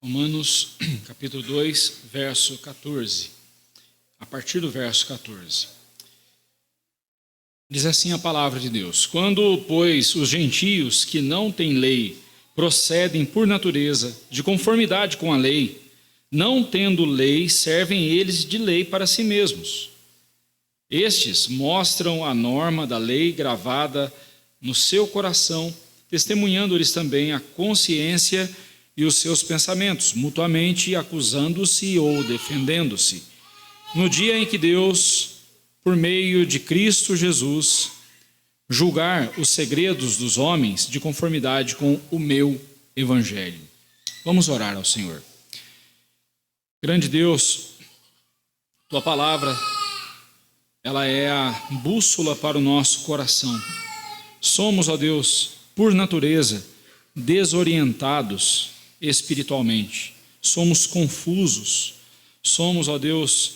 Romanos capítulo 2, verso 14. A partir do verso 14. Diz assim a palavra de Deus: Quando, pois, os gentios que não têm lei procedem por natureza de conformidade com a lei, não tendo lei, servem eles de lei para si mesmos. Estes mostram a norma da lei gravada no seu coração, testemunhando-lhes também a consciência e os seus pensamentos, mutuamente acusando-se ou defendendo-se. No dia em que Deus, por meio de Cristo Jesus, julgar os segredos dos homens de conformidade com o meu evangelho. Vamos orar ao Senhor. Grande Deus, tua palavra, ela é a bússola para o nosso coração. Somos, ó Deus, por natureza, desorientados espiritualmente. Somos confusos. Somos, ó Deus,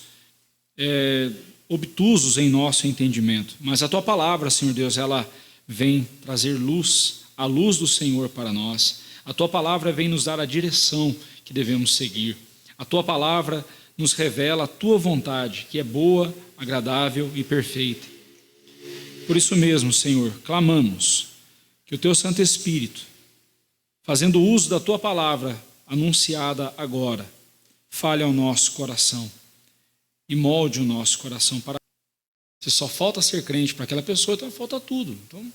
obtusos em nosso entendimento. Mas a tua palavra, Senhor Deus, ela vem trazer luz, a luz do Senhor para nós. A tua palavra vem nos dar a direção que devemos seguir. A tua palavra nos revela a tua vontade, que é boa, agradável e perfeita. Por isso mesmo, Senhor, clamamos que o teu Santo Espírito, fazendo uso da tua palavra anunciada agora, fale ao nosso coração e molde o nosso coração para. Se só falta ser crente para aquela pessoa, então falta tudo. Então,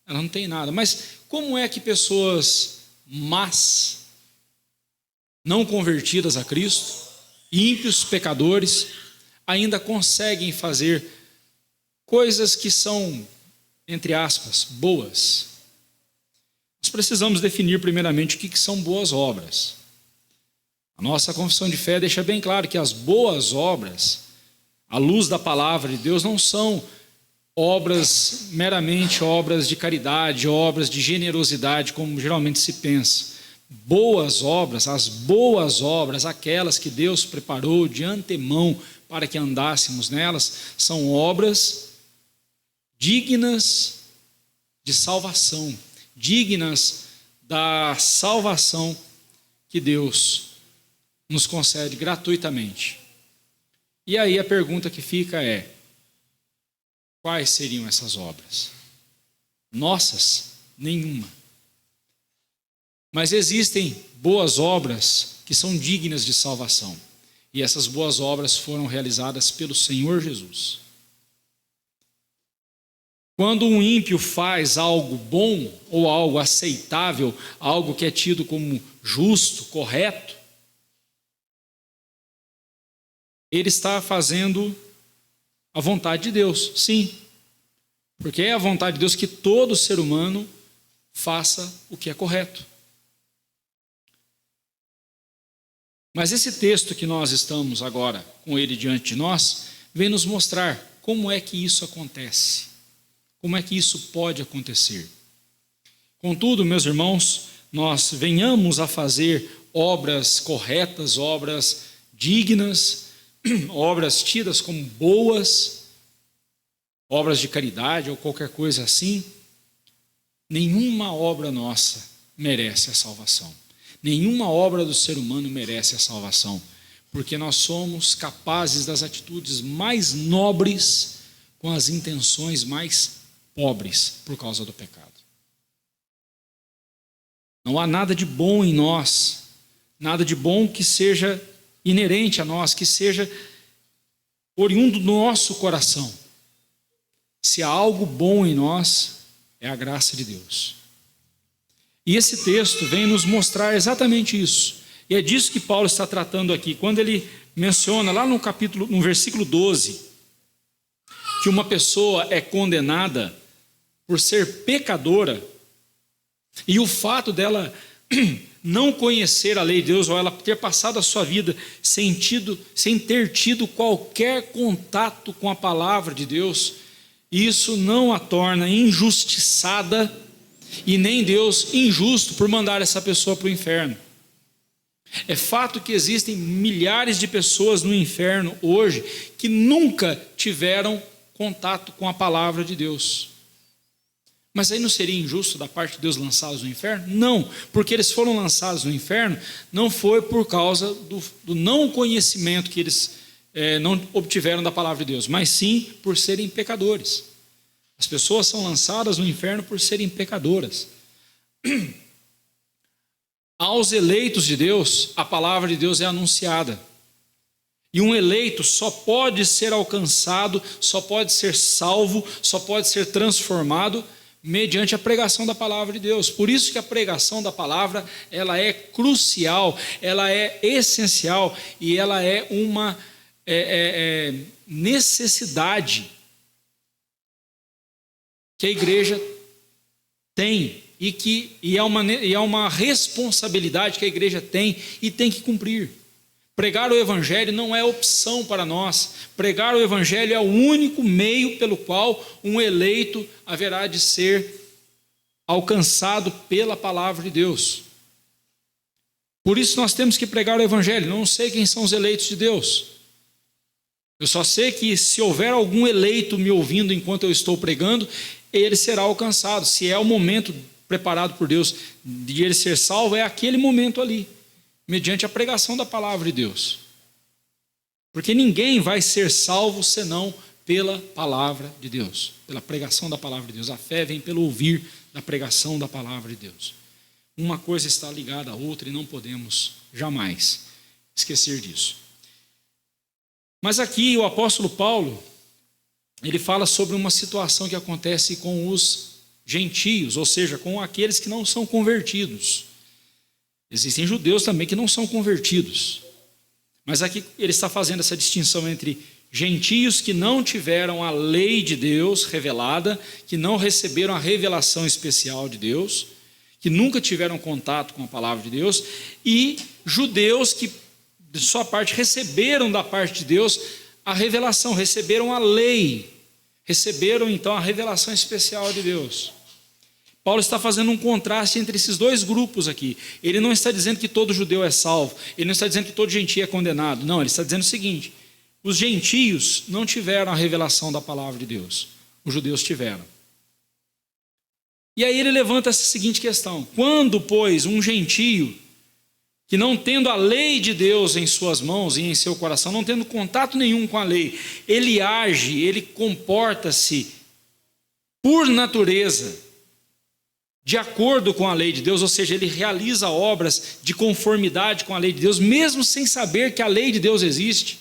ela não tem nada. Mas como é que pessoas más, não convertidas a Cristo, ímpios, pecadores, ainda conseguem fazer coisas que são, entre aspas, boas? Nós precisamos definir primeiramente o que são boas obras. A nossa confissão de fé deixa bem claro que as boas obras, à luz da palavra de Deus, não são obras, meramente obras de caridade, obras de generosidade, como geralmente se pensa. Boas obras, as boas obras, aquelas que Deus preparou de antemão para que andássemos nelas, são obras dignas de salvação, dignas da salvação que Deus nos concede gratuitamente. E aí a pergunta que fica é: quais seriam essas obras? Nossas? Nenhuma. Mas existem boas obras que são dignas de salvação. E essas boas obras foram realizadas pelo Senhor Jesus. Quando um ímpio faz algo bom ou algo aceitável, algo que é tido como justo, correto, ele está fazendo a vontade de Deus, sim. Porque é a vontade de Deus que todo ser humano faça o que é correto. Mas esse texto que nós estamos agora com ele diante de nós, vem nos mostrar como é que isso acontece, como é que isso pode acontecer. Contudo, meus irmãos, nós venhamos a fazer obras corretas, obras dignas, obras tidas como boas, obras de caridade ou qualquer coisa assim, nenhuma obra nossa merece a salvação. Nenhuma obra do ser humano merece a salvação, porque nós somos capazes das atitudes mais nobres com as intenções mais pobres por causa do pecado. Não há nada de bom em nós, nada de bom que seja inerente a nós, que seja oriundo do nosso coração. Se há algo bom em nós, é a graça de Deus. E esse texto vem nos mostrar exatamente isso. E é disso que Paulo está tratando aqui, quando ele menciona lá no versículo 12, que uma pessoa é condenada por ser pecadora, e o fato dela não conhecer a lei de Deus, ou ela ter passado a sua vida sem ter tido qualquer contato com a palavra de Deus, isso não a torna injustiçada, e nem Deus injusto por mandar essa pessoa para o inferno. É fato que existem milhares de pessoas no inferno hoje que nunca tiveram contato com a palavra de Deus. Mas aí não seria injusto da parte de Deus lançá-los no inferno? Não, porque eles foram lançados no inferno, não foi por causa do não conhecimento que eles não obtiveram da palavra de Deus, mas sim por serem pecadores. As pessoas são lançadas no inferno por serem pecadoras. Aos eleitos de Deus, a palavra de Deus é anunciada. E um eleito só pode ser alcançado, só pode ser salvo, só pode ser transformado mediante a pregação da palavra de Deus. Por isso que a pregação da palavra, ela é crucial, ela é essencial e ela é uma necessidade que a igreja tem e é uma responsabilidade que a igreja tem e tem que cumprir. Pregar o evangelho não é opção para nós. Pregar o evangelho é o único meio pelo qual um eleito haverá de ser alcançado pela palavra de Deus. Por isso nós temos que pregar o evangelho. Não sei quem são os eleitos de Deus. Eu só sei que se houver algum eleito me ouvindo enquanto eu estou pregando, ele será alcançado. Se é o momento preparado por Deus de ele ser salvo, é aquele momento ali, mediante a pregação da palavra de Deus. Porque ninguém vai ser salvo senão pela palavra de Deus, pela pregação da palavra de Deus. A fé vem pelo ouvir da pregação da palavra de Deus. Uma coisa está ligada à outra e não podemos jamais esquecer disso. Mas aqui o apóstolo Paulo, ele fala sobre uma situação que acontece com os gentios, ou seja, com aqueles que não são convertidos. Existem judeus também que não são convertidos. Mas aqui ele está fazendo essa distinção entre gentios que não tiveram a lei de Deus revelada, que não receberam a revelação especial de Deus, que nunca tiveram contato com a palavra de Deus, e judeus que, de sua parte, receberam da parte de Deus a revelação, receberam a lei, receberam então a revelação especial de Deus. Paulo está fazendo um contraste entre esses dois grupos aqui. Ele não está dizendo que todo judeu é salvo, ele não está dizendo que todo gentio é condenado. Não, ele está dizendo o seguinte: os gentios não tiveram a revelação da palavra de Deus, os judeus tiveram. E aí ele levanta essa seguinte questão: quando, pois, um gentio, que não tendo a lei de Deus em suas mãos e em seu coração, não tendo contato nenhum com a lei, ele age, ele comporta-se por natureza de acordo com a lei de Deus, ou seja, ele realiza obras de conformidade com a lei de Deus, mesmo sem saber que a lei de Deus existe.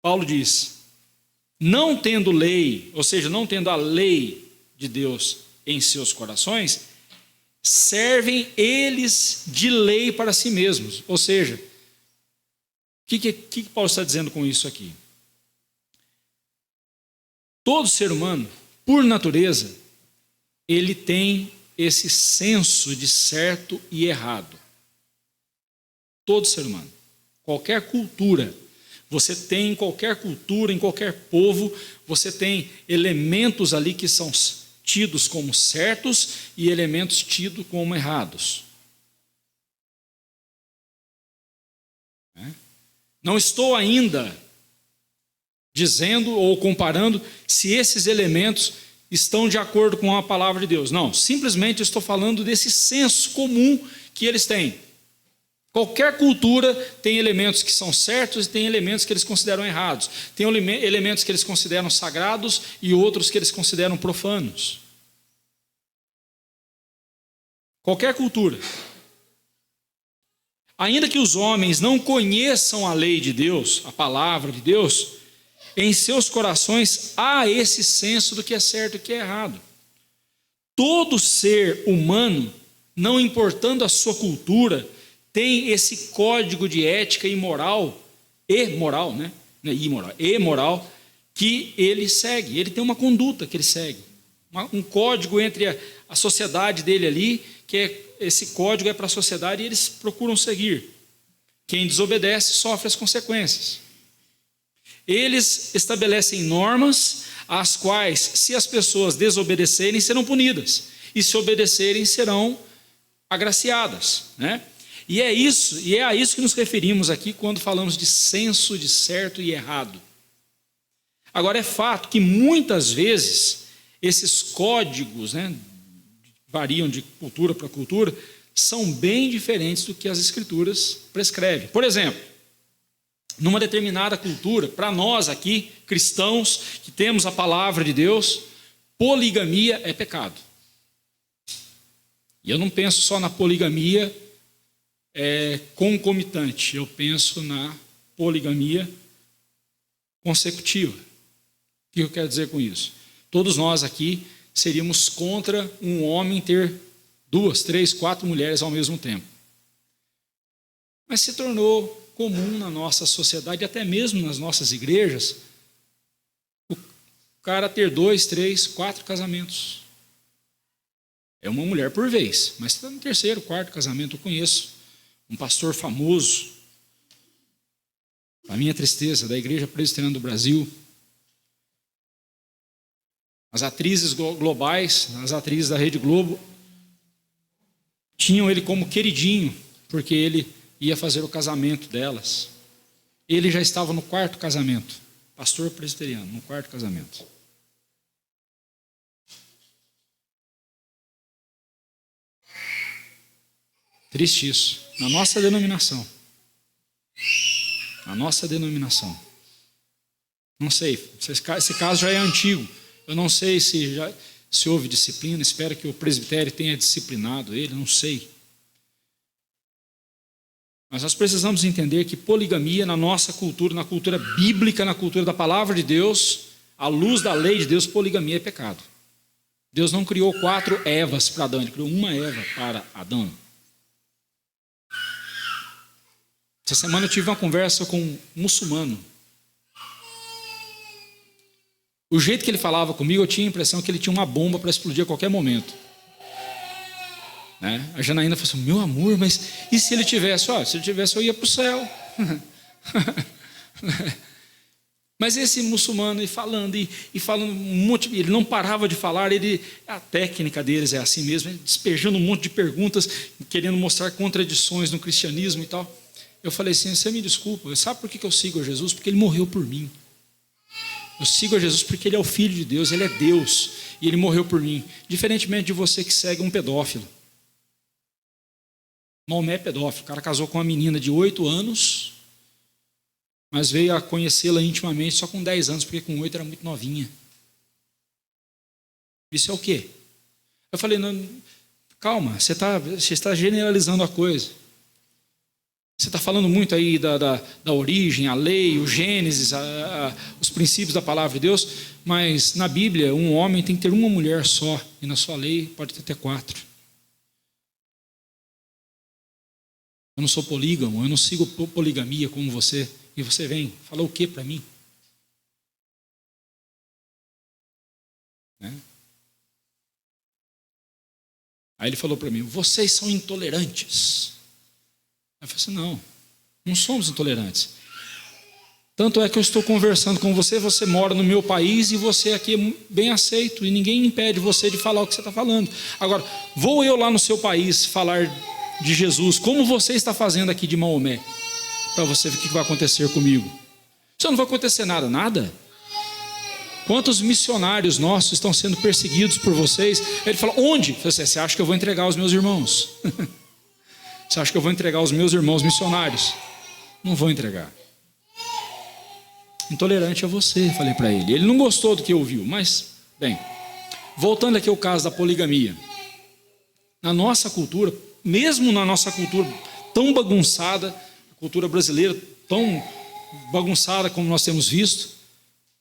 Paulo diz: não tendo lei, ou seja, não tendo a lei de Deus em seus corações, servem eles de lei para si mesmos. Ou seja, o que Paulo está dizendo com isso aqui? Todo ser humano, por natureza, ele tem esse senso de certo e errado. Todo ser humano, qualquer cultura, você tem em qualquer cultura, em qualquer povo, você tem elementos ali que são tidos como certos e elementos tidos como errados. Não estou ainda dizendo ou comparando se esses elementos estão de acordo com a palavra de Deus. Não, simplesmente estou falando desse senso comum que eles têm. Qualquer cultura tem elementos que são certos e tem elementos que eles consideram errados. Tem elementos que eles consideram sagrados e outros que eles consideram profanos. Qualquer cultura. Ainda que os homens não conheçam a lei de Deus, a palavra de Deus, em seus corações há esse senso do que é certo e o que é errado. Todo ser humano, não importando a sua cultura, tem esse código de ética e moral, que ele segue. Ele tem uma conduta que ele segue. Um código entre a sociedade dele ali, esse código é para a sociedade e eles procuram seguir. Quem desobedece sofre as consequências. Eles estabelecem normas, as quais, se as pessoas desobedecerem, serão punidas, e se obedecerem, serão agraciadas, né? E é a isso que nos referimos aqui quando falamos de senso de certo e errado. Agora, é fato que muitas vezes esses códigos, né, variam de cultura para cultura, são bem diferentes do que as Escrituras prescrevem. Por exemplo, numa determinada cultura, para nós aqui, cristãos, que temos a palavra de Deus, poligamia é pecado. E eu não penso só na poligamia concomitante, eu penso na poligamia consecutiva. O que eu quero dizer com isso? Todos nós aqui seríamos contra um homem ter 2, 3, 4 mulheres ao mesmo tempo. Mas se tornou comum na nossa sociedade, até mesmo nas nossas igrejas, o cara ter 2, 3, 4 casamentos. É uma mulher por vez, mas está no 3º, 4º casamento. Eu conheço um pastor famoso, para minha tristeza, da Igreja Presbiteriana do Brasil. As atrizes globais, as atrizes da Rede Globo, tinham ele como queridinho, porque ele ia fazer o casamento delas. Ele já estava no 4º casamento, pastor presbiteriano, no 4º casamento. Triste isso. Na nossa denominação. Na nossa denominação. Não sei, esse caso já é antigo. Eu não sei se houve disciplina, espero que o presbitério tenha disciplinado ele, não sei. Mas nós precisamos entender que poligamia na nossa cultura, na cultura bíblica, na cultura da palavra de Deus, à luz da lei de Deus, poligamia é pecado. Deus não criou 4 Evas para Adão, ele criou uma Eva para Adão. Essa semana eu tive uma conversa com um muçulmano. O jeito que ele falava comigo, eu tinha a impressão que ele tinha uma bomba para explodir a qualquer momento. Né? A Janaína falou assim, meu amor, mas e se ele tivesse? Se ele tivesse, eu ia para o céu. Mas esse muçulmano, e falando um monte, ele não parava de falar, a técnica deles é assim mesmo, despejando um monte de perguntas, querendo mostrar contradições no cristianismo e tal. Eu falei assim, você me desculpa, sabe por que eu sigo a Jesus? Porque ele morreu por mim. Eu sigo a Jesus porque ele é o Filho de Deus, ele é Deus, e ele morreu por mim. Diferentemente de você que segue um pedófilo. Maomé é pedófilo, o cara casou com uma menina de 8 anos, mas veio a conhecê-la intimamente só com 10 anos, porque com 8 era muito novinha. Isso é o quê? Eu falei, não, calma, você está generalizando a coisa. Você está falando muito aí da origem, a lei, o Gênesis, os princípios da palavra de Deus, mas na Bíblia um homem tem que ter uma mulher só, e na sua lei pode ter até 4. Eu não sou polígamo, eu não sigo poligamia como você, e você vem, fala o que para mim? Né? Aí ele falou para mim, vocês são intolerantes. Eu falei assim, não somos intolerantes. Tanto é que eu estou conversando com você, você mora no meu país e você aqui é bem aceito, e ninguém impede você de falar o que você está falando. Agora, vou eu lá no seu país falar de Jesus, como você está fazendo aqui de Maomé, para você ver o que vai acontecer comigo. Isso não vai acontecer nada. Quantos missionários nossos estão sendo perseguidos por vocês? Ele fala, onde? Você acha que eu vou entregar os meus irmãos? Você acha que eu vou entregar os meus irmãos missionários? Não vou entregar. Intolerante é você, falei para ele. Ele não gostou do que ouviu, mas, bem, voltando aqui ao caso da poligamia. Na nossa cultura, mesmo na nossa cultura tão bagunçada, a cultura brasileira tão bagunçada como nós temos visto,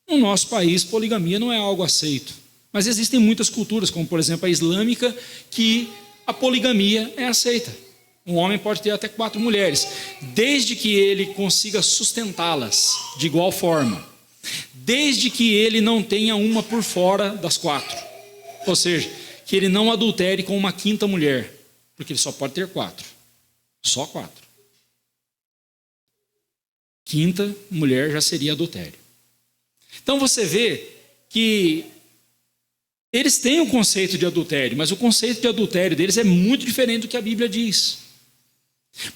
no nosso país, poligamia não é algo aceito. Mas existem muitas culturas, como por exemplo a islâmica, que a poligamia é aceita. Um homem pode ter até 4 mulheres, desde que ele consiga sustentá-las de igual forma, desde que ele não tenha uma por fora das 4, ou seja, que ele não adultere com uma 5ª mulher, porque ele só pode ter 4, só 4. 5ª mulher já seria adultério. Então você vê que eles têm o conceito de adultério, mas o conceito de adultério deles é muito diferente do que a Bíblia diz.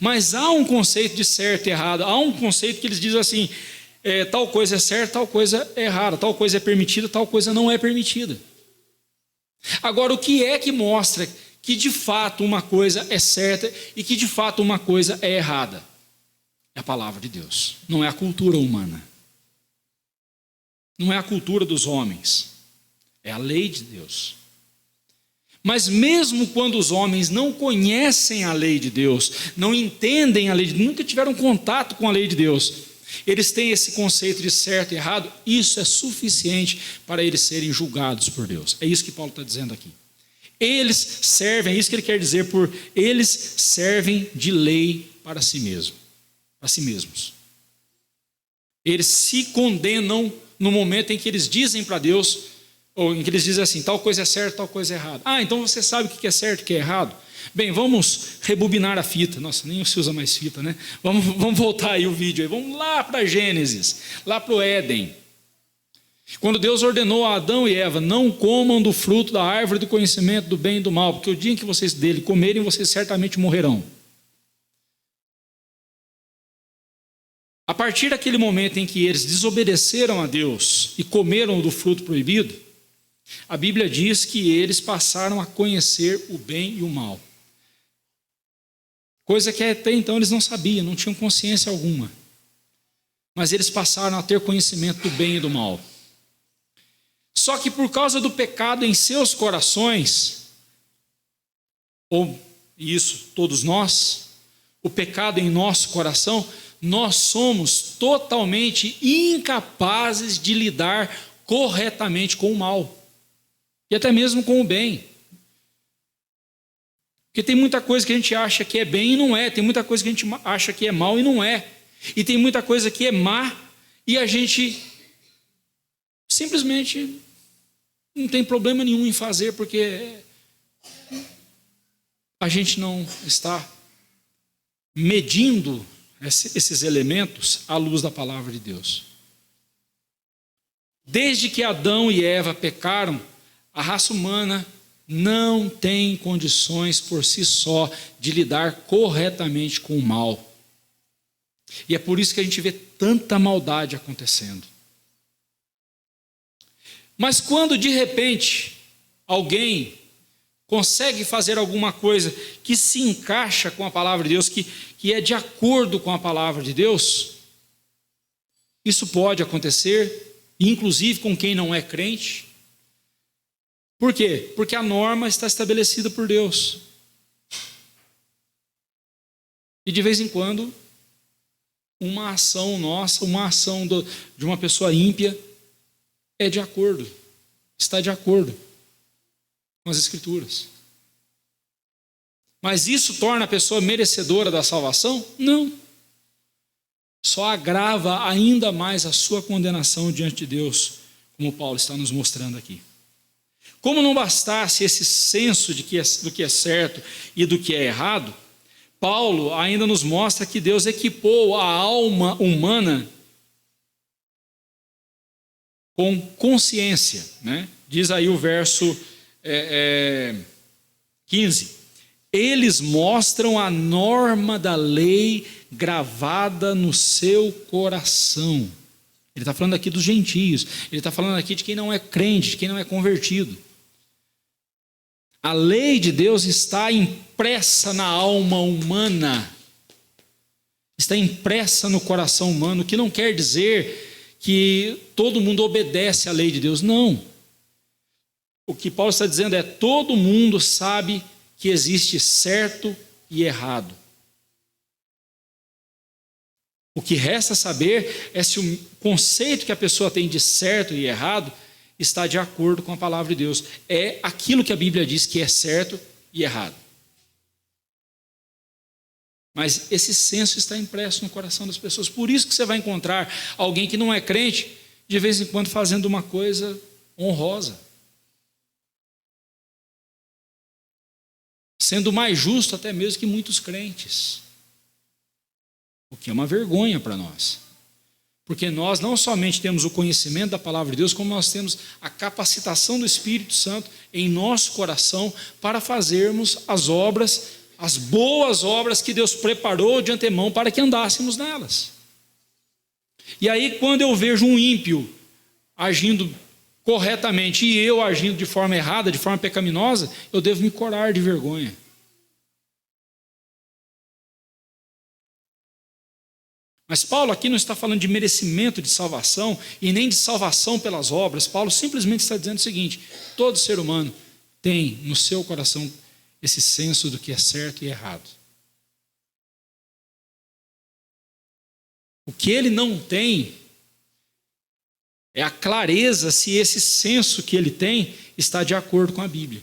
Mas há um conceito de certo e errado, há um conceito que eles dizem assim, tal coisa é certa, tal coisa é errada, tal coisa é permitida, tal coisa não é permitida. Agora, o que é que mostra que de fato uma coisa é certa e que de fato uma coisa é errada? É a palavra de Deus, não é a cultura humana. Não é a cultura dos homens, é a lei de Deus. Mas mesmo quando os homens não conhecem a lei de Deus, não entendem a lei de Deus, nunca tiveram contato com a lei de Deus, eles têm esse conceito de certo e errado, isso é suficiente para eles serem julgados por Deus. É isso que Paulo está dizendo aqui. Eles servem, é isso que ele quer dizer por eles servem de lei para si mesmos. Eles se condenam no momento em que eles dizem para Deus, ou em que eles dizem assim, tal coisa é certa, tal coisa é errada. Ah, então você sabe o que é certo e o que é errado? Bem, vamos rebobinar a fita. Nossa, nem se usa mais fita, né? Vamos voltar aí o vídeo aí. Vamos lá para Gênesis, lá para o Éden. Quando Deus ordenou a Adão e Eva, não comam do fruto da árvore do conhecimento do bem e do mal, porque o dia em que vocês dele comerem, vocês certamente morrerão. A partir daquele momento em que eles desobedeceram a Deus e comeram do fruto proibido, a Bíblia diz que eles passaram a conhecer o bem e o mal. Coisa que até então eles não sabiam, não tinham consciência alguma. Mas eles passaram a ter conhecimento do bem e do mal. Só que por causa do pecado em seus corações, ou isso todos nós, o pecado em nosso coração, nós somos totalmente incapazes de lidar corretamente com o mal. E até mesmo com o bem. Porque tem muita coisa que a gente acha que é bem e não é. Tem muita coisa que a gente acha que é mal e não é. E tem muita coisa que é má e a gente simplesmente não tem problema nenhum em fazer porque a gente não está medindo esses elementos à luz da palavra de Deus. Desde que Adão e Eva pecaram, a raça humana não tem condições por si só de lidar corretamente com o mal. E é por isso que a gente vê tanta maldade acontecendo. Mas quando de repente alguém consegue fazer alguma coisa que se encaixa com a palavra de Deus, que é de acordo com a palavra de Deus, isso pode acontecer, inclusive com quem não é crente. Por quê? Porque a norma está estabelecida por Deus. E de vez em quando, uma ação nossa, uma ação de uma pessoa ímpia, é de acordo, está de acordo com as Escrituras. Mas isso torna a pessoa merecedora da salvação? Não. Só agrava ainda mais a sua condenação diante de Deus, como Paulo está nos mostrando aqui. Como não bastasse esse senso do que é certo e do que é errado, Paulo ainda nos mostra que Deus equipou a alma humana com consciência, né? Diz aí o verso 15. Eles mostram a norma da lei gravada no seu coração. Ele está falando aqui dos gentios, ele está falando aqui de quem não é crente, de quem não é convertido. A lei de Deus está impressa na alma humana, está impressa no coração humano, o que não quer dizer que todo mundo obedece à lei de Deus, não. O que Paulo está dizendo é: todo mundo sabe que existe certo e errado. O que resta saber é se o conceito que a pessoa tem de certo e errado está de acordo com a palavra de Deus. É aquilo que a Bíblia diz que é certo e errado. Mas esse senso está impresso no coração das pessoas. Por isso que você vai encontrar alguém que não é crente, de vez em quando fazendo uma coisa honrosa, sendo mais justo até mesmo que muitos crentes. O que é uma vergonha para nós. Porque nós não somente temos o conhecimento da palavra de Deus, como nós temos a capacitação do Espírito Santo em nosso coração para fazermos as obras, as boas obras que Deus preparou de antemão para que andássemos nelas. E aí, quando eu vejo um ímpio agindo corretamente e eu agindo de forma errada, de forma pecaminosa, eu devo me corar de vergonha. Mas Paulo aqui não está falando de merecimento de salvação e nem de salvação pelas obras. Paulo simplesmente está dizendo o seguinte: todo ser humano tem no seu coração esse senso do que é certo e errado. O que ele não tem é a clareza se esse senso que ele tem está de acordo com a Bíblia.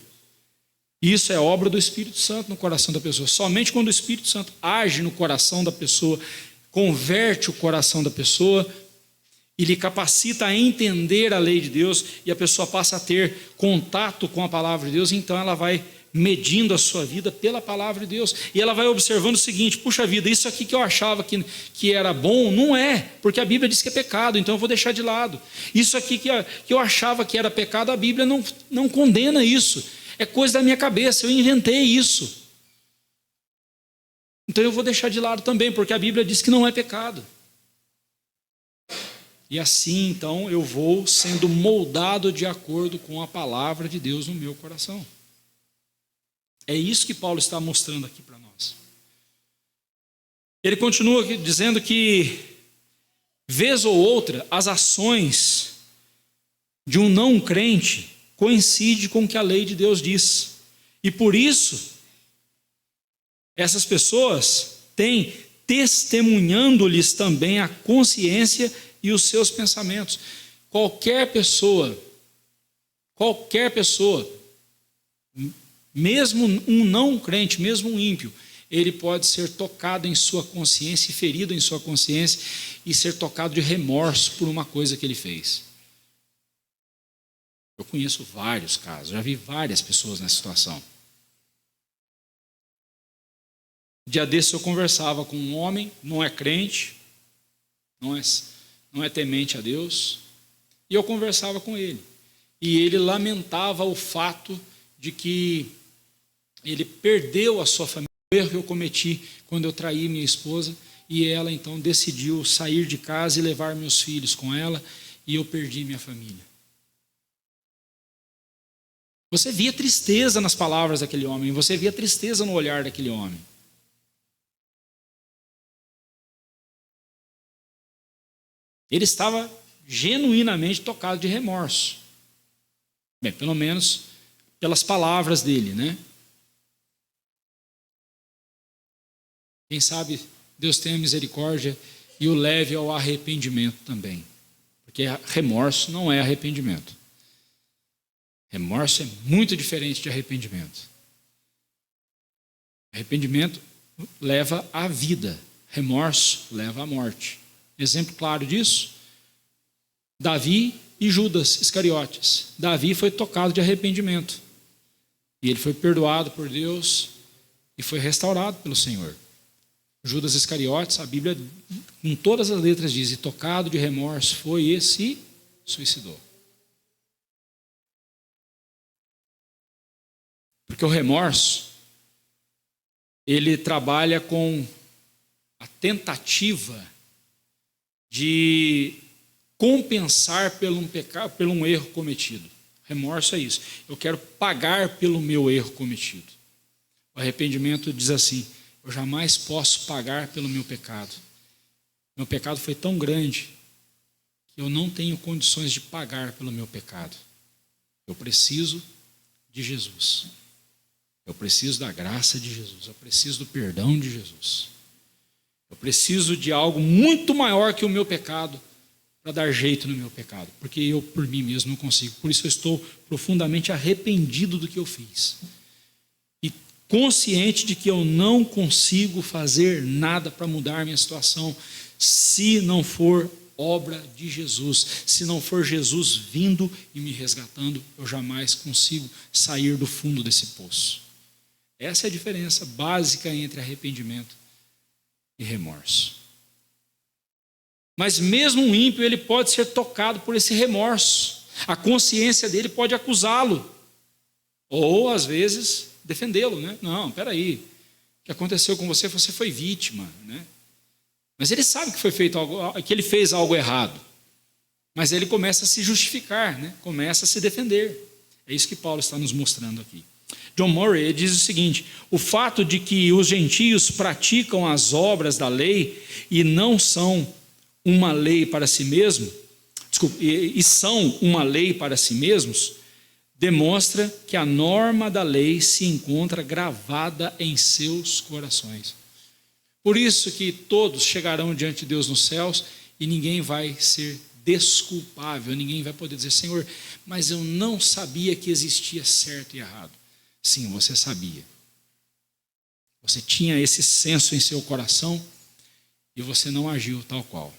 Isso é obra do Espírito Santo no coração da pessoa. Somente quando o Espírito Santo age no coração da pessoa, converte o coração da pessoa e lhe capacita a entender a lei de Deus, e a pessoa passa a ter contato com a palavra de Deus, então ela vai medindo a sua vida pela palavra de Deus, e ela vai observando o seguinte: puxa vida, isso aqui que eu achava que era bom, não é, porque a Bíblia diz que é pecado, então eu vou deixar de lado. Isso aqui que eu achava que era pecado, a Bíblia não condena isso, é coisa da minha cabeça, eu inventei isso. Então eu vou deixar de lado também, porque a Bíblia diz que não é pecado. E assim, então, eu vou sendo moldado de acordo com a palavra de Deus no meu coração. É isso que Paulo está mostrando aqui para nós. Ele continua dizendo que, vez ou outra, as ações de um não crente coincidem com o que a lei de Deus diz. E por isso, essas pessoas têm testemunhando-lhes também a consciência e os seus pensamentos. Qualquer pessoa, mesmo um não crente, mesmo um ímpio, ele pode ser tocado em sua consciência e ferido em sua consciência e ser tocado de remorso por uma coisa que ele fez. Eu conheço vários casos, já vi várias pessoas nessa situação. Dia desse eu conversava com um homem, não é crente, não é temente a Deus, e eu conversava com ele. E ele lamentava o fato de que ele perdeu a sua família, o erro que eu cometi quando eu traí minha esposa, e ela então decidiu sair de casa e levar meus filhos com ela, e eu perdi minha família. Você via tristeza nas palavras daquele homem, você via tristeza no olhar daquele homem. Ele estava genuinamente tocado de remorso. Bem, pelo menos pelas palavras dele, né? Quem sabe Deus tenha misericórdia e o leve ao arrependimento também. Porque remorso não é arrependimento. Remorso é muito diferente de arrependimento. Arrependimento leva à vida. Remorso leva à morte. Exemplo claro disso, Davi e Judas Iscariotes. Davi foi tocado de arrependimento. E ele foi perdoado por Deus e foi restaurado pelo Senhor. Judas Iscariotes, a Bíblia, com todas as letras diz, e tocado de remorso foi e se suicidou. Porque o remorso, ele trabalha com a tentativa de compensar por um erro cometido. Remorso é isso. Eu quero pagar pelo meu erro cometido. O arrependimento diz assim: eu jamais posso pagar pelo meu pecado. Meu pecado foi tão grande que eu não tenho condições de pagar pelo meu pecado. Eu preciso de Jesus. Eu preciso da graça de Jesus. Eu preciso do perdão de Jesus. Eu preciso de algo muito maior que o meu pecado para dar jeito no meu pecado, porque eu por mim mesmo não consigo. Por isso eu estou profundamente arrependido do que eu fiz e consciente de que eu não consigo fazer nada para mudar minha situação se não for obra de Jesus, se não for Jesus vindo e me resgatando. Eu jamais consigo sair do fundo desse poço. Essa é a diferença básica entre arrependimento e remorso. Mas mesmo um ímpio, ele pode ser tocado por esse remorso. A consciência dele pode acusá-lo. Ou, às vezes, defendê-lo, né? Não, peraí. O que aconteceu com você, você foi vítima, né? Mas ele sabe que foi feito algo, que ele fez algo errado. Mas ele começa a se justificar, né? Começa a se defender. É isso que Paulo está nos mostrando aqui. John Murray diz o seguinte: o fato de que os gentios praticam as obras da lei e não são uma lei para si mesmo, e são uma lei para si mesmos, demonstra que a norma da lei se encontra gravada em seus corações. Por isso que todos chegarão diante de Deus nos céus e ninguém vai ser desculpável, ninguém vai poder dizer: Senhor, mas eu não sabia que existia certo e errado. Sim, você sabia. Você tinha esse senso em seu coração e você não agiu tal qual.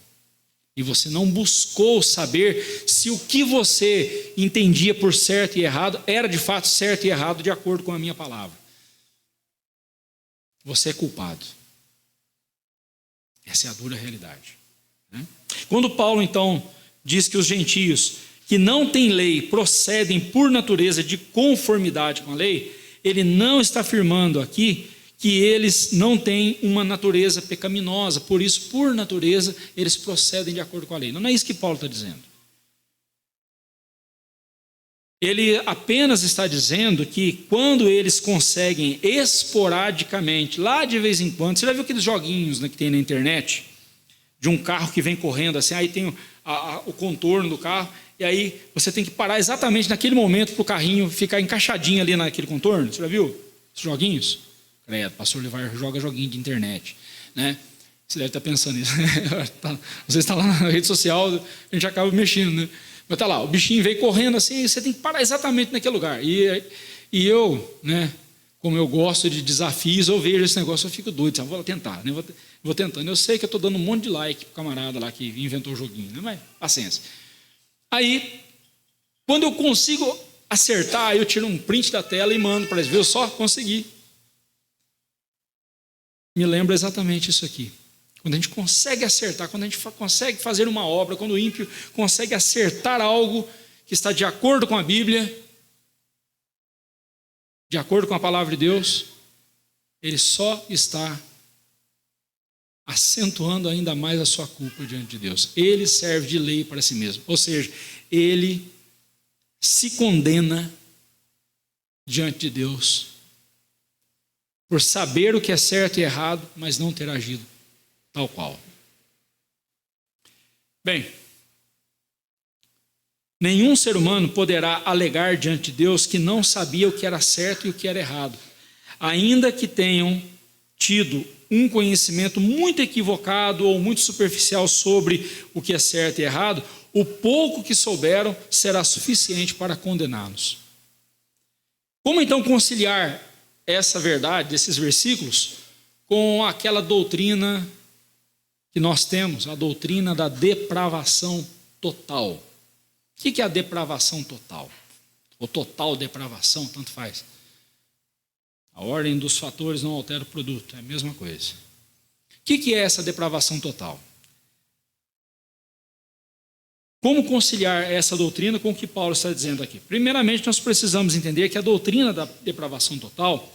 E você não buscou saber se o que você entendia por certo e errado era de fato certo e errado de acordo com a minha palavra. Você é culpado. Essa é a dura realidade. Quando Paulo, então, diz que os gentios que não têm lei procedem por natureza de conformidade com a lei, ele não está afirmando aqui que eles não têm uma natureza pecaminosa, por isso, por natureza, eles procedem de acordo com a lei. Não é isso que Paulo está dizendo. Ele apenas está dizendo que quando eles conseguem esporadicamente, lá de vez em quando, você já viu aqueles joguinhos, né, que tem na internet, de um carro que vem correndo assim, aí tem o contorno do carro, e aí você tem que parar exatamente naquele momento para o carrinho ficar encaixadinho ali naquele contorno. Você já viu esses joguinhos? Credo, o pastor Levar joga joguinho de internet, né? Você deve estar pensando nisso. Às vezes está lá na rede social, a gente acaba mexendo, né? Mas está lá, o bichinho veio correndo assim, você tem que parar exatamente naquele lugar. E eu, né, como eu gosto de desafios, eu vejo esse negócio, eu fico doido, sabe? Vou tentar, né? Vou tentando. Eu sei que eu estou dando um monte de like para o camarada lá que inventou o joguinho, né? Mas paciência. Aí, quando eu consigo acertar, eu tiro um print da tela e mando para eles ver, eu só consegui. Me lembra exatamente isso aqui. Quando a gente consegue acertar, quando a gente consegue fazer uma obra, quando o ímpio consegue acertar algo que está de acordo com a Bíblia, de acordo com a palavra de Deus, ele só está acentuando ainda mais a sua culpa diante de Deus. Ele serve de lei para si mesmo. Ou seja, ele se condena diante de Deus por saber o que é certo e errado, mas não ter agido tal qual. Bem, nenhum ser humano poderá alegar diante de Deus que não sabia o que era certo e o que era errado, ainda que tenham tido um conhecimento muito equivocado ou muito superficial sobre o que é certo e errado. O pouco que souberam será suficiente para condená-los. Como então conciliar essa verdade, esses versículos, com aquela doutrina que nós temos, a doutrina da depravação total? O que é a depravação total? Ou total depravação, tanto faz. A ordem dos fatores não altera o produto, é a mesma coisa. O que é essa depravação total? Como conciliar essa doutrina com o que Paulo está dizendo aqui? Primeiramente, nós precisamos entender que a doutrina da depravação total,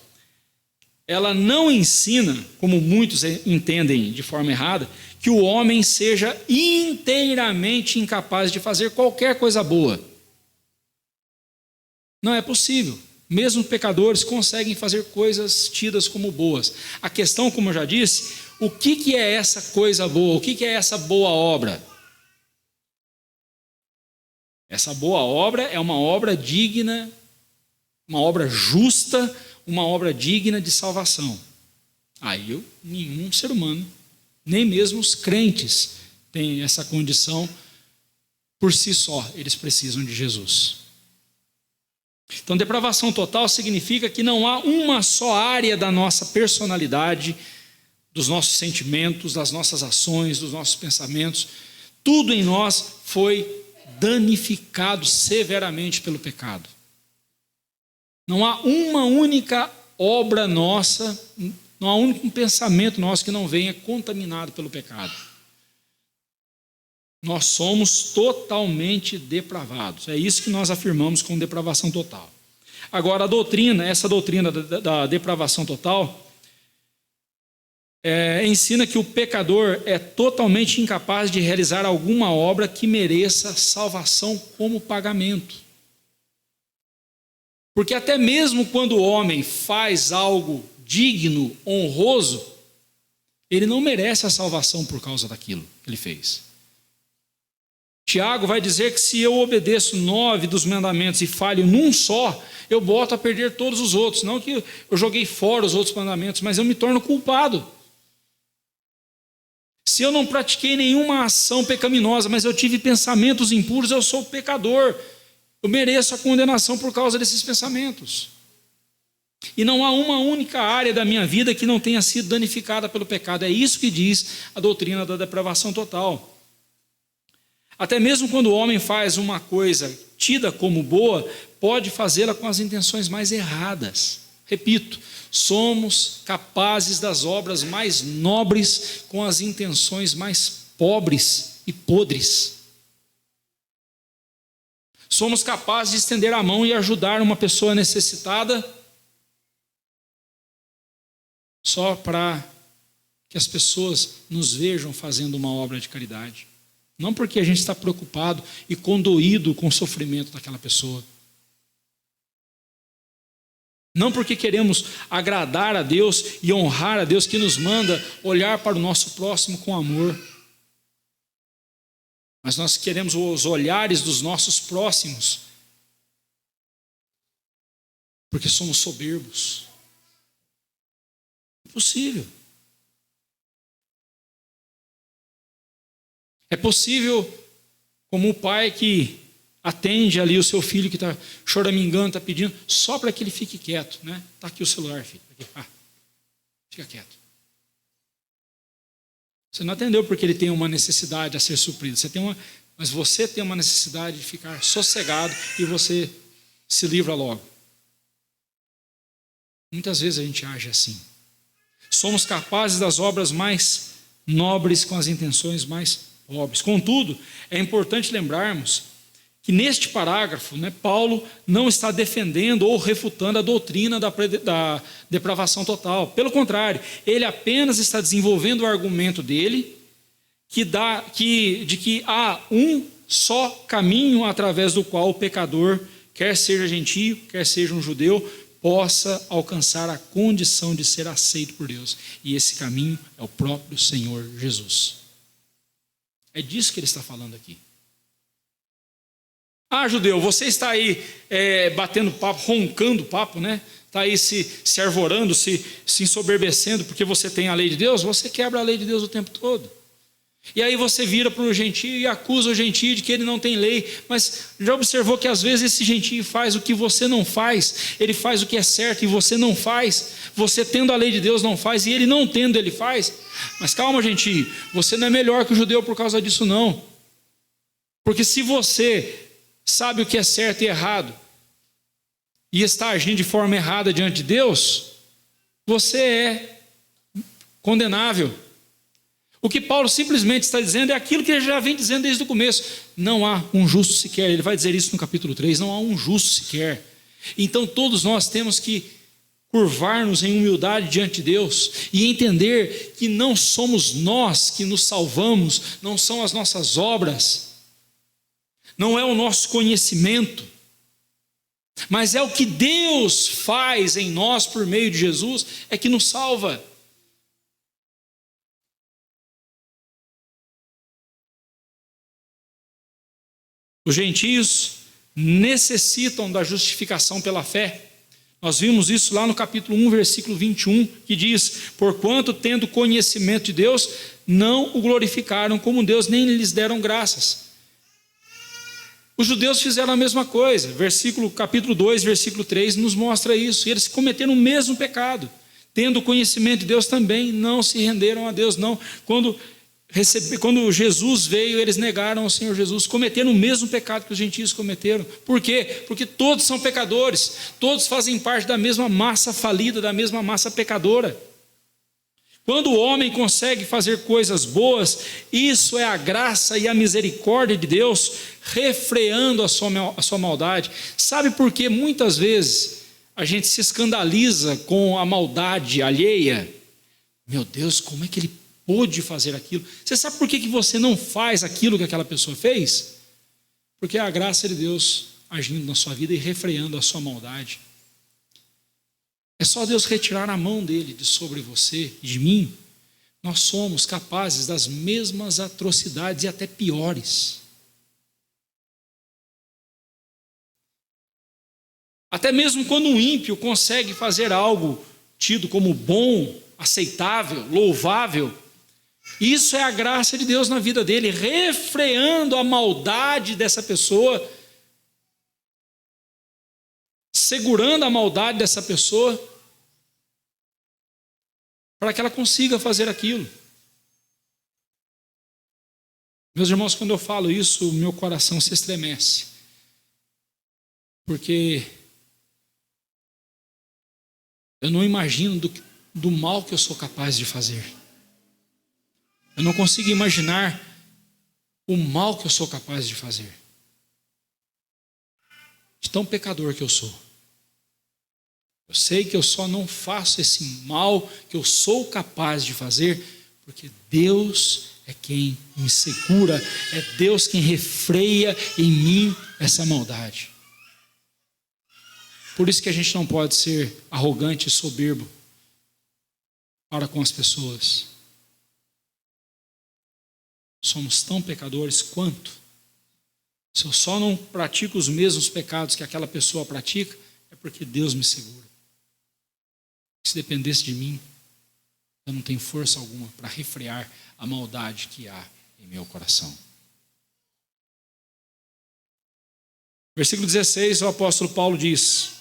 ela não ensina, como muitos entendem de forma errada, que o homem seja inteiramente incapaz de fazer qualquer coisa boa. Não é possível. Mesmo pecadores conseguem fazer coisas tidas como boas. A questão, como eu já disse, o que é essa coisa boa? O que é essa boa obra? Essa boa obra é uma obra digna, uma obra justa, uma obra digna de salvação. Aí nenhum ser humano, nem mesmo os crentes, tem essa condição por si só. Eles precisam de Jesus. Então, depravação total significa que não há uma só área da nossa personalidade, dos nossos sentimentos, das nossas ações, dos nossos pensamentos. Tudo em nós foi danificado severamente pelo pecado. Não há uma única obra nossa, não há um único pensamento nosso que não venha contaminado pelo pecado. Nós somos totalmente depravados. É isso que nós afirmamos com depravação total. Agora, essa doutrina da depravação total, ensina que o pecador é totalmente incapaz de realizar alguma obra que mereça salvação como pagamento. Porque até mesmo quando o homem faz algo digno, honroso, ele não merece a salvação por causa daquilo que ele fez. Tiago vai dizer que se eu obedeço 9 dos mandamentos e falho num só, eu boto a perder todos os outros. Não que eu joguei fora os outros mandamentos, mas eu me torno culpado. Se eu não pratiquei nenhuma ação pecaminosa, mas eu tive pensamentos impuros, eu sou pecador. Eu mereço a condenação por causa desses pensamentos. E não há uma única área da minha vida que não tenha sido danificada pelo pecado. É isso que diz a doutrina da depravação total. Até mesmo quando o homem faz uma coisa tida como boa, pode fazê-la com as intenções mais erradas. Repito, somos capazes das obras mais nobres com as intenções mais pobres e podres. Somos capazes de estender a mão e ajudar uma pessoa necessitada só para que as pessoas nos vejam fazendo uma obra de caridade. Não porque a gente está preocupado e condoído com o sofrimento daquela pessoa. Não porque queremos agradar a Deus e honrar a Deus que nos manda olhar para o nosso próximo com amor. Mas nós queremos os olhares dos nossos próximos porque somos soberbos. Impossível. É possível, como o pai que atende ali o seu filho que está choramingando, está pedindo, só para que ele fique quieto, né? Está aqui o celular, filho. Aqui. Fica quieto. Você não atendeu porque ele tem uma necessidade a ser suprida. Mas você tem uma necessidade de ficar sossegado e você se livra logo. Muitas vezes a gente age assim. Somos capazes das obras mais nobres com as intenções mais pobres. Contudo, é importante lembrarmos que neste parágrafo, Paulo não está defendendo ou refutando a doutrina da depravação total. Pelo contrário, ele apenas está desenvolvendo o argumento dele de que há um só caminho através do qual o pecador, quer seja gentio, quer seja um judeu, possa alcançar a condição de ser aceito por Deus. E esse caminho é o próprio Senhor Jesus. É disso que ele está falando aqui. Judeu, você está aí batendo papo, roncando papo, né? Está aí se arvorando, se ensoberbecendo porque você tem a lei de Deus. Você quebra a lei de Deus o tempo todo. E aí você vira para o gentio e acusa o gentio de que ele não tem lei. Mas já observou que às vezes esse gentio faz o que você não faz? Ele faz o que é certo e você não faz. Você tendo a lei de Deus não faz e ele não tendo ele faz. Mas calma, gentio, você não é melhor que o judeu por causa disso não. Porque se você sabe o que é certo e errado e está agindo de forma errada diante de Deus, você é condenável. O que Paulo simplesmente está dizendo é aquilo que ele já vem dizendo desde o começo. Não há um justo sequer. Ele vai dizer isso no capítulo 3. Não há um justo sequer. Então todos nós temos que curvar-nos em humildade diante de Deus e entender que não somos nós que nos salvamos, não são as nossas obras, não é o nosso conhecimento, mas é o que Deus faz em nós por meio de Jesus é que nos salva. Os gentios necessitam da justificação pela fé. Nós vimos isso lá no capítulo 1, versículo 21, que diz: porquanto, tendo conhecimento de Deus, não o glorificaram como Deus, nem lhes deram graças. Os judeus fizeram a mesma coisa. Capítulo 2, versículo 3, nos mostra isso. E eles cometeram o mesmo pecado. Tendo conhecimento de Deus também, não se renderam a Deus, não. Quando Jesus veio, eles negaram ao Senhor Jesus, cometeram o mesmo pecado que os gentios cometeram. Por quê? Porque todos são pecadores, todos fazem parte da mesma massa falida, da mesma massa pecadora. Quando o homem consegue fazer coisas boas, isso é a graça e a misericórdia de Deus refreando a sua maldade. Sabe por que muitas vezes a gente se escandaliza com a maldade alheia? Meu Deus, como é que ele pôde fazer aquilo? Você sabe por que você não faz aquilo que aquela pessoa fez? Porque é a graça de Deus agindo na sua vida e refreando a sua maldade. É só Deus retirar a mão dele de sobre você e de mim. Nós somos capazes das mesmas atrocidades e até piores. Até mesmo quando um ímpio consegue fazer algo tido como bom, aceitável, louvável, isso é a graça de Deus na vida dele, refreando a maldade dessa pessoa, segurando a maldade dessa pessoa, para que ela consiga fazer aquilo. Meus irmãos, quando eu falo isso, o meu coração se estremece, porque eu não imagino do mal que eu sou capaz de fazer. Eu não consigo imaginar o mal que eu sou capaz de fazer. De tão pecador que eu sou. Eu sei que eu só não faço esse mal que eu sou capaz de fazer, porque Deus é quem me segura, é Deus quem refreia em mim essa maldade. Por isso que a gente não pode ser arrogante e soberbo para com as pessoas. Somos tão pecadores quanto. Se eu só não pratico os mesmos pecados que aquela pessoa pratica, é porque Deus me segura. Se dependesse de mim, eu não tenho força alguma para refrear a maldade que há em meu coração. Versículo 16, o apóstolo Paulo diz: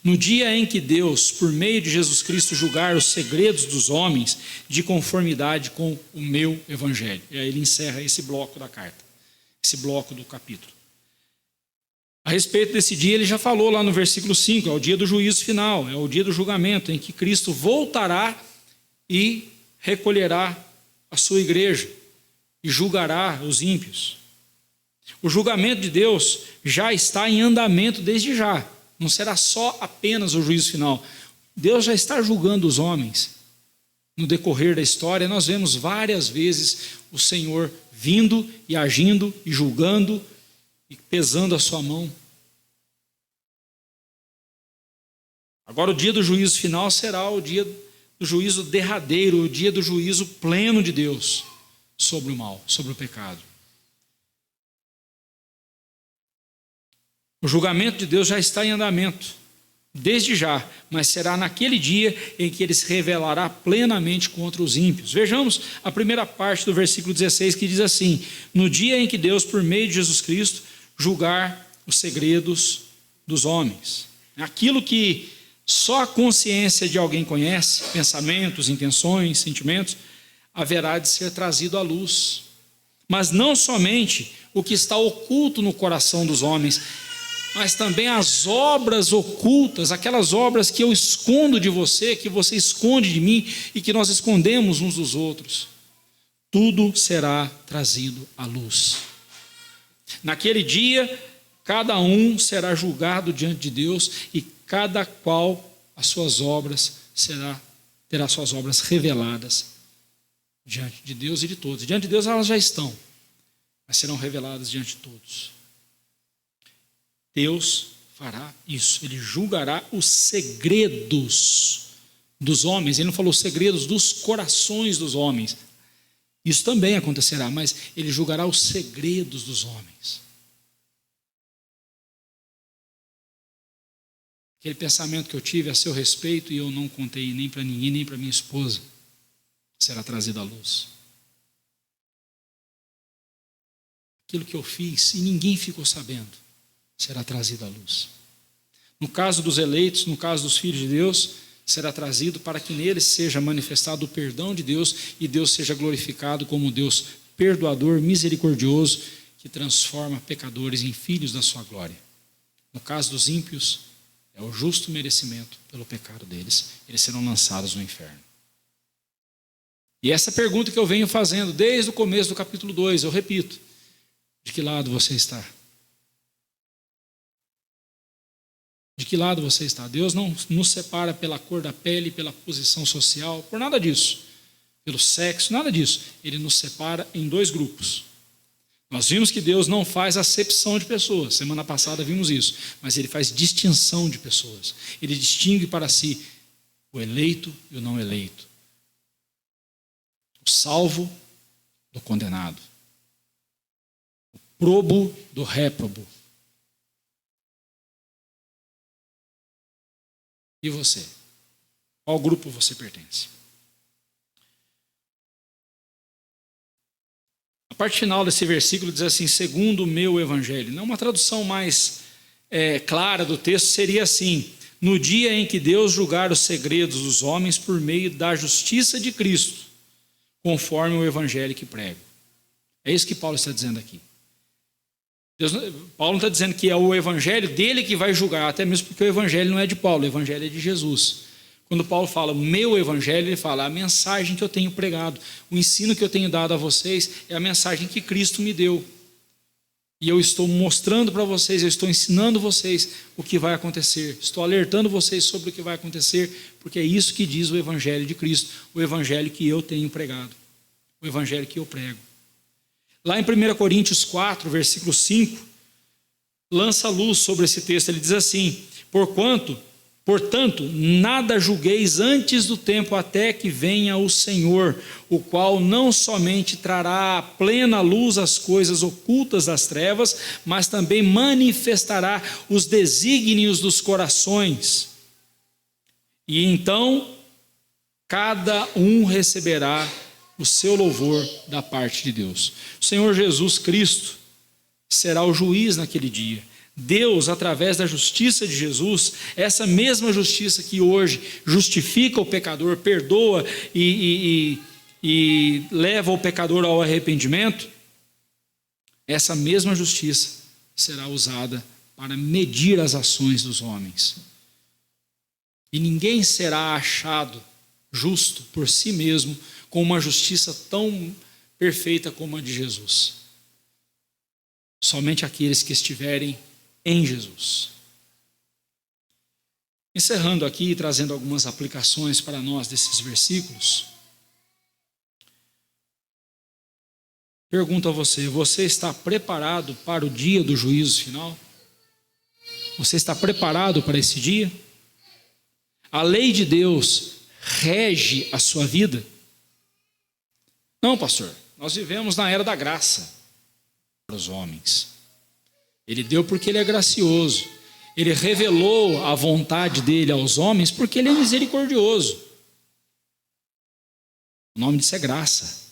no dia em que Deus, por meio de Jesus Cristo, julgar os segredos dos homens de conformidade com o meu evangelho. E aí ele encerra esse bloco da carta, esse bloco do capítulo. A respeito desse dia, ele já falou lá no versículo 5, é o dia do juízo final, é o dia do julgamento, em que Cristo voltará e recolherá a sua igreja e julgará os ímpios. O julgamento de Deus já está em andamento desde já. Não será só apenas o juízo final. Deus já está julgando os homens. No decorrer da história, nós vemos várias vezes o Senhor vindo e agindo e julgando e pesando a sua mão. Agora o dia do juízo final será o dia do juízo derradeiro, o dia do juízo pleno de Deus sobre o mal, sobre o pecado. O julgamento de Deus já está em andamento, desde já, mas será naquele dia em que ele se revelará plenamente contra os ímpios. Vejamos a primeira parte do versículo 16, que diz assim: no dia em que Deus, por meio de Jesus Cristo, julgar os segredos dos homens. Aquilo que só a consciência de alguém conhece, pensamentos, intenções, sentimentos, haverá de ser trazido à luz. Mas não somente o que está oculto no coração dos homens, mas também as obras ocultas, aquelas obras que eu escondo de você, que você esconde de mim e que nós escondemos uns dos outros. Tudo será trazido à luz. Naquele dia, cada um será julgado diante de Deus e cada qual as suas obras terá suas obras reveladas diante de Deus e de todos. Diante de Deus elas já estão, mas serão reveladas diante de todos. Deus fará isso, ele julgará os segredos dos homens. Ele não falou segredos dos corações dos homens. Isso também acontecerá, mas ele julgará os segredos dos homens. Aquele pensamento que eu tive a seu respeito e eu não contei nem para ninguém, nem para minha esposa, será trazido à luz. Aquilo que eu fiz e ninguém ficou sabendo, será trazido à luz. No caso dos eleitos, no caso dos filhos de Deus, será trazido para que neles seja manifestado o perdão de Deus e Deus seja glorificado como Deus perdoador, misericordioso, que transforma pecadores em filhos da sua glória. No caso dos ímpios, é o justo merecimento pelo pecado deles. Eles serão lançados no inferno. E essa pergunta que eu venho fazendo desde o começo do capítulo 2, eu repito: de que lado você está? De que lado você está? Deus não nos separa pela cor da pele, pela posição social, por nada disso. Pelo sexo, nada disso. Ele nos separa em dois grupos. Nós vimos que Deus não faz acepção de pessoas. Semana passada vimos isso. Mas Ele faz distinção de pessoas. Ele distingue para si o eleito e o não eleito. O salvo do condenado. O probo do réprobo. E você? Qual grupo você pertence? A parte final desse versículo diz assim, segundo o meu evangelho. Não, uma tradução mais clara do texto seria assim, no dia em que Deus julgar os segredos dos homens por meio da justiça de Cristo, conforme o evangelho que prego. É isso que Paulo está dizendo aqui. Paulo não está dizendo que é o evangelho dele que vai julgar, até mesmo porque o evangelho não é de Paulo, o evangelho é de Jesus. Quando Paulo fala meu evangelho, ele fala a mensagem que eu tenho pregado, o ensino que eu tenho dado a vocês é a mensagem que Cristo me deu. E eu estou mostrando para vocês, eu estou ensinando vocês o que vai acontecer, estou alertando vocês sobre o que vai acontecer, porque é isso que diz o evangelho de Cristo, o evangelho que eu tenho pregado, o evangelho que eu prego. Lá em 1 Coríntios 4, versículo 5, lança luz sobre esse texto, ele diz assim, portanto, nada julgueis antes do tempo até que venha o Senhor, o qual não somente trará à plena luz as coisas ocultas das trevas, mas também manifestará os desígnios dos corações. E então, cada um receberá o seu louvor da parte de Deus. O Senhor Jesus Cristo será o juiz naquele dia. Deus, através da justiça de Jesus, essa mesma justiça que hoje justifica o pecador, perdoa e leva o pecador ao arrependimento, essa mesma justiça será usada para medir as ações dos homens. E ninguém será achado justo por si mesmo com uma justiça tão perfeita como a de Jesus. Somente aqueles que estiverem em Jesus. Encerrando aqui e trazendo algumas aplicações para nós desses versículos. Pergunto a você, você está preparado para o dia do juízo final? Você está preparado para esse dia? A lei de Deus rege a sua vida? Não, pastor, nós vivemos na era da graça para os homens. Ele deu porque Ele é gracioso. Ele revelou a vontade dEle aos homens porque Ele é misericordioso. O nome disso é graça.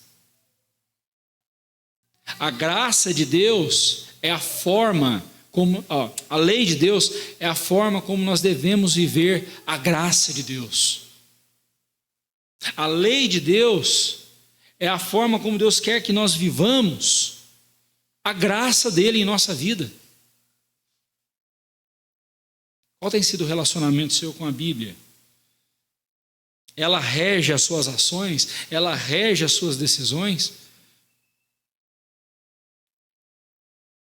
A graça de Deus é a forma como, a lei de Deus é a forma como nós devemos viver a graça de Deus. A lei de Deus é a forma como Deus quer que nós vivamos a graça dEle em nossa vida. Qual tem sido o relacionamento seu com a Bíblia? Ela rege as suas ações? Ela rege as suas decisões?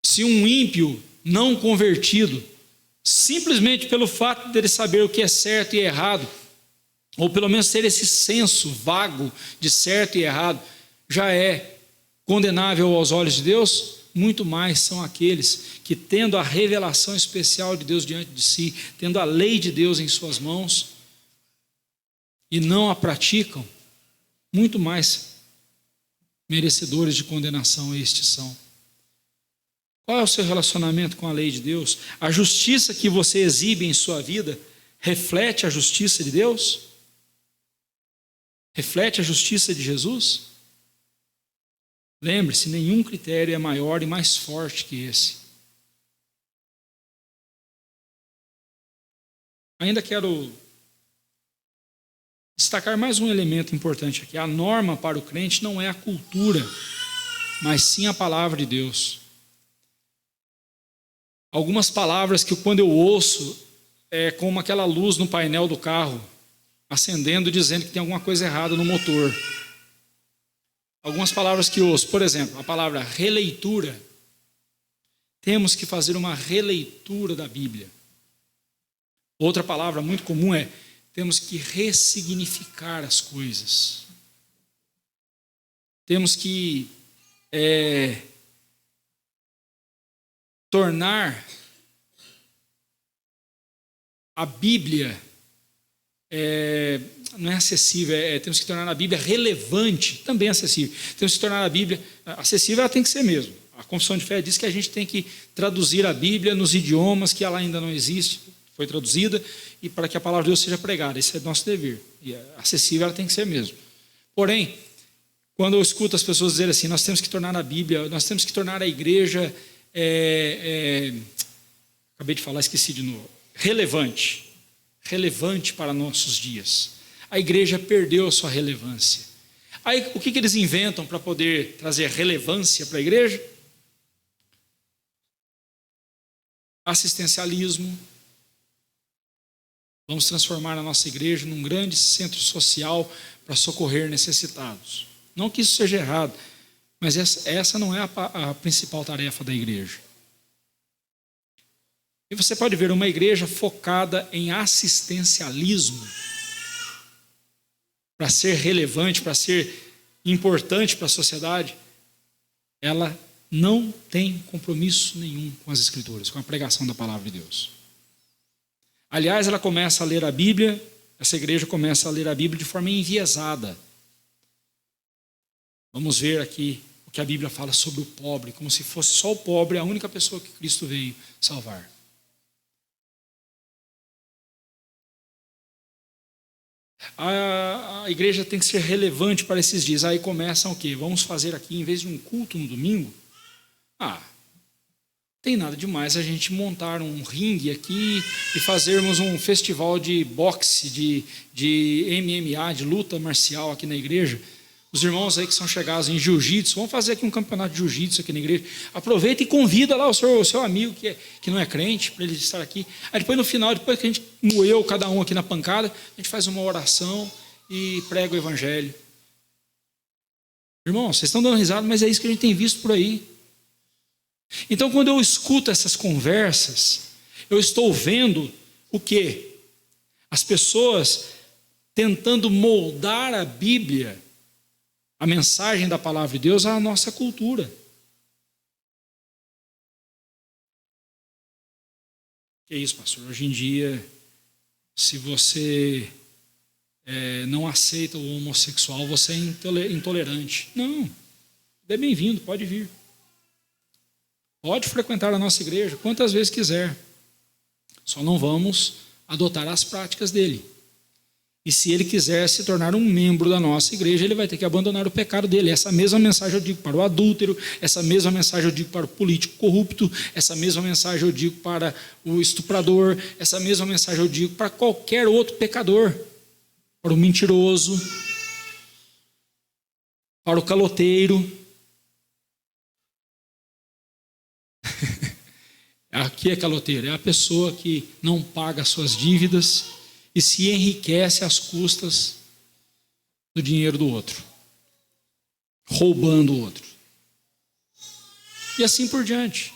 Se um ímpio não convertido, simplesmente pelo fato de ele saber o que é certo e errado, ou pelo menos ter esse senso vago de certo e errado, já é condenável aos olhos de Deus, muito mais são aqueles que, tendo a revelação especial de Deus diante de si, tendo a lei de Deus em suas mãos, e não a praticam, muito mais merecedores de condenação estes são. Qual é o seu relacionamento com a lei de Deus? A justiça que você exibe em sua vida reflete a justiça de Deus? Reflete a justiça de Jesus? Lembre-se, nenhum critério é maior e mais forte que esse. Ainda quero destacar mais um elemento importante aqui. A norma para o crente não é a cultura, mas sim a palavra de Deus. Algumas palavras que quando eu ouço, é como aquela luz no painel do carro, acendendo, dizendo que tem alguma coisa errada no motor. Algumas palavras que ouço, por exemplo, a palavra releitura. Temos que fazer uma releitura da Bíblia. Outra palavra muito comum é: temos que ressignificar as coisas. Temos que tornar a Bíblia, não é acessível, temos que tornar a Bíblia relevante, também acessível. Temos que tornar a Bíblia acessível, ela tem que ser mesmo. A Confissão de Fé diz que a gente tem que traduzir a Bíblia nos idiomas que ela ainda não existe, foi traduzida, e para que a palavra de Deus seja pregada. Esse é nosso dever. E acessível ela tem que ser mesmo. Porém, quando eu escuto as pessoas dizerem assim: nós temos que tornar a Bíblia, nós temos que tornar a igreja, acabei de falar, esqueci de novo, relevante para nossos dias. A igreja perdeu a sua relevância. Aí o que eles inventam para poder trazer relevância para a igreja? Assistencialismo. Vamos transformar a nossa igreja num grande centro social para socorrer necessitados. Não que isso seja errado, mas essa não é a principal tarefa da igreja. E você pode ver uma igreja focada em assistencialismo, para ser relevante, para ser importante para a sociedade, ela não tem compromisso nenhum com as Escrituras, com a pregação da palavra de Deus. Aliás, ela começa a ler a Bíblia, essa igreja começa a ler a Bíblia de forma enviesada. Vamos ver aqui o que a Bíblia fala sobre o pobre, como se fosse só o pobre a única pessoa que Cristo veio salvar. A igreja tem que ser relevante para esses dias. Aí começam o quê? Vamos fazer aqui, em vez de um culto no domingo, tem nada demais a gente montar um ringue aqui e fazermos um festival de boxe, de MMA, de luta marcial aqui na igreja. Os irmãos aí que são chegados em jiu-jitsu, vamos fazer aqui um campeonato de jiu-jitsu aqui na igreja. Aproveita e convida lá o seu amigo que não é crente, para ele estar aqui. Aí depois no final, depois que a gente moeu cada um aqui na pancada, a gente faz uma oração e prega o evangelho. Irmãos, vocês estão dando risada, mas é isso que a gente tem visto por aí. Então, quando eu escuto essas conversas, eu estou vendo o quê? As pessoas tentando moldar a Bíblia, a mensagem da palavra de Deus, à nossa cultura. Que é isso, pastor? Hoje em dia, se você não aceita o homossexual, você é intolerante. Não, é bem-vindo, pode vir. Pode frequentar a nossa igreja quantas vezes quiser. Só não vamos adotar as práticas dele. E se ele quiser se tornar um membro da nossa igreja, ele vai ter que abandonar o pecado dele. Essa mesma mensagem eu digo para o adúltero, essa mesma mensagem eu digo para o político corrupto, essa mesma mensagem eu digo para o estuprador, essa mesma mensagem eu digo para qualquer outro pecador, para o mentiroso, para o caloteiro. Aqui é caloteiro, é a pessoa que não paga suas dívidas e se enriquece às custas do dinheiro do outro, roubando o outro. E assim por diante.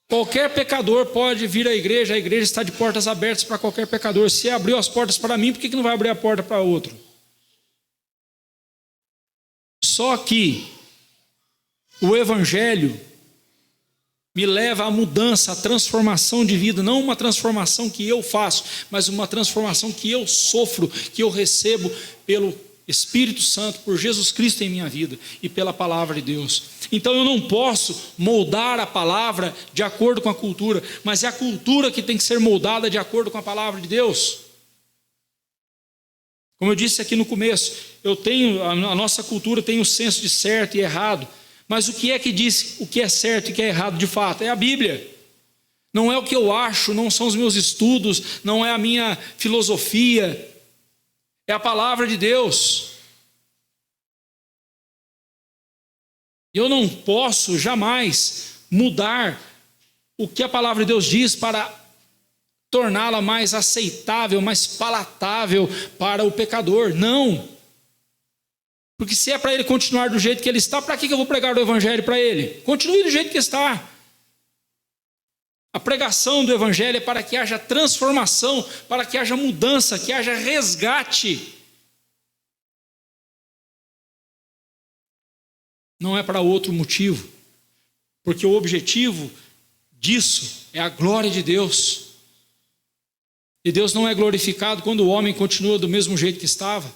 Qualquer pecador pode vir à igreja, a igreja está de portas abertas para qualquer pecador. Se abriu as portas para mim, por que não vai abrir a porta para outro? Só que o evangelho me leva à mudança, à transformação de vida, não uma transformação que eu faço, mas uma transformação que eu sofro, que eu recebo pelo Espírito Santo, por Jesus Cristo em minha vida e pela palavra de Deus. Então eu não posso moldar a palavra de acordo com a cultura, mas é a cultura que tem que ser moldada de acordo com a palavra de Deus. Como eu disse aqui no começo, a nossa cultura tem o senso de certo e errado. Mas o que é que diz o que é certo e o que é errado de fato? É a Bíblia. Não é o que eu acho, não são os meus estudos, não é a minha filosofia. É a palavra de Deus. Eu não posso jamais mudar o que a palavra de Deus diz para torná-la mais aceitável, mais palatável para o pecador. Não. Porque se é para ele continuar do jeito que ele está, para que eu vou pregar o evangelho para ele? Continue do jeito que está. A pregação do Evangelho é para que haja transformação, para que haja mudança, que haja resgate. Não é para outro motivo, porque o objetivo disso é a glória de Deus. E Deus não é glorificado quando o homem continua do mesmo jeito que estava.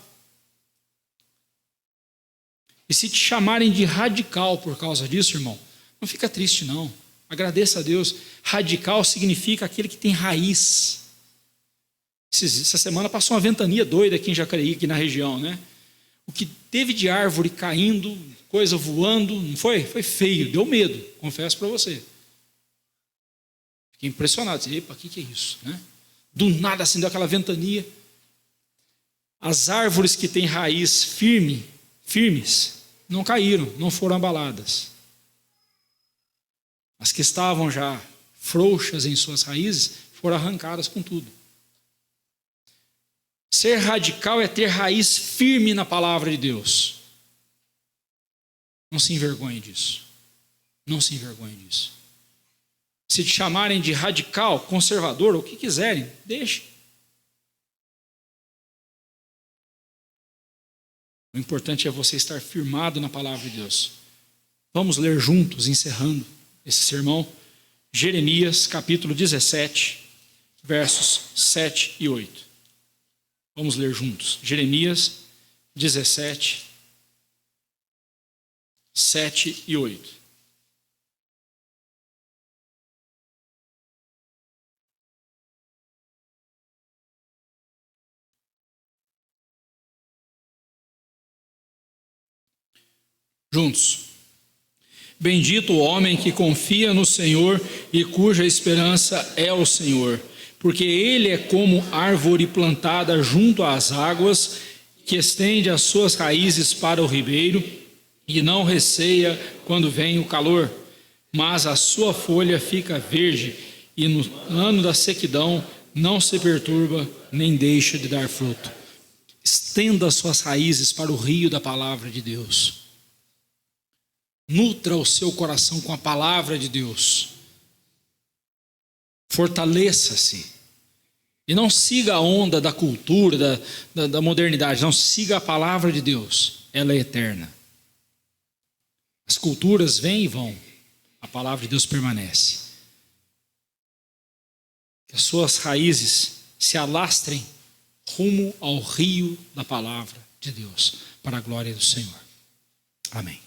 E se te chamarem de radical por causa disso, irmão, não fica triste não. Agradeça a Deus. Radical significa aquele que tem raiz. Essa semana passou uma ventania doida aqui em Jacareí, aqui na região, né? O que teve de árvore caindo, coisa voando, não foi? Foi feio, deu medo, confesso para você. Fiquei impressionado, disse, epa, o que é isso? Né? Do nada acendeu aquela ventania. As árvores que têm raiz firmes, não caíram, não foram abaladas. As que estavam já frouxas em suas raízes, foram arrancadas com tudo. Ser radical é ter raiz firme na palavra de Deus. Não se envergonhe disso. Não se envergonhe disso. Se te chamarem de radical, conservador, ou o que quiserem, deixe. O importante é você estar firmado na palavra de Deus. Vamos ler juntos, encerrando esse sermão, Jeremias capítulo 17, versos 7 e 8. Vamos ler juntos. Jeremias 17, 7 e 8. Juntos. Bendito o homem que confia no Senhor e cuja esperança é o Senhor, porque ele é como árvore plantada junto às águas, que estende as suas raízes para o ribeiro e não receia quando vem o calor, mas a sua folha fica verde e no ano da sequidão não se perturba nem deixa de dar fruto. Estenda as suas raízes para o rio da palavra de Deus. Nutra o seu coração com a palavra de Deus. Fortaleça-se. E não siga a onda da cultura, da modernidade. Não, siga a palavra de Deus. Ela é eterna. As culturas vêm e vão. A palavra de Deus permanece. Que as suas raízes se alastrem rumo ao rio da palavra de Deus. Para a glória do Senhor. Amém.